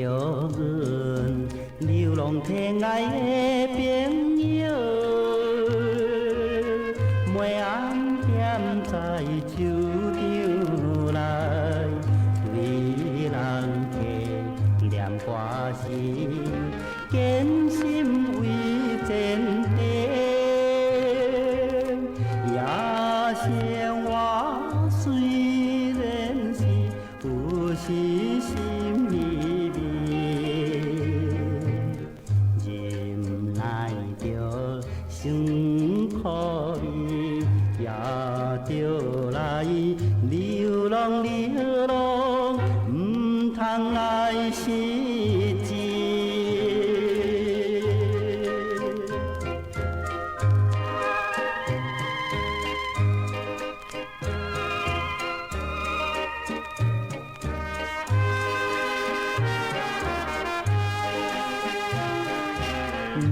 着阮流浪天涯的朋友，每暗点在酒场内，对人客念歌时，坚心为前程，夜生活虽然是有时心密密，忍耐着酸苦味，也着来流浪流浪，唔通来失志。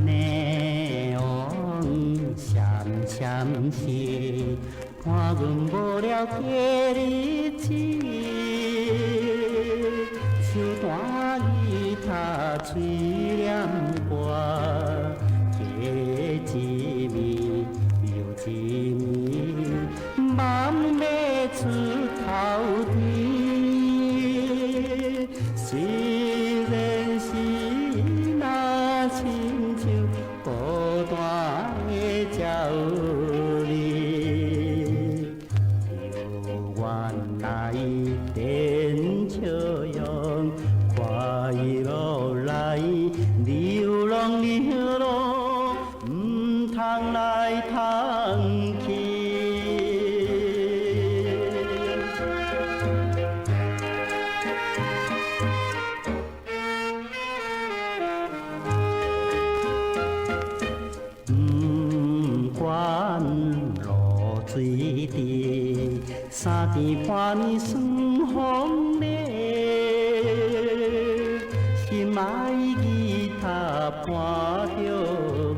neon 闪闪是伴阮无聊过日子，手弹吉他吹念歌，加一味又一味，梦要出头天，虽然是那亲像孤单的鸟儿，由原来变笑容，快乐来流浪流浪，唔通来叹气。管路水滴，三更半暝霜风烈，心爱吉他伴着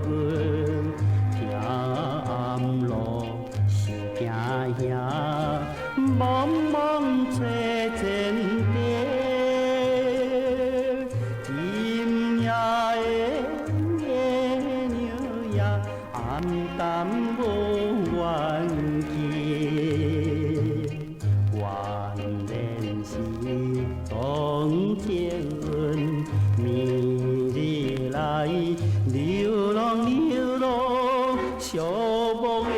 阮，行暗路是行兄，茫茫找前程，今夜的月亮也暗淡无怨气，原然是当前明日来流浪流浪，寂寞的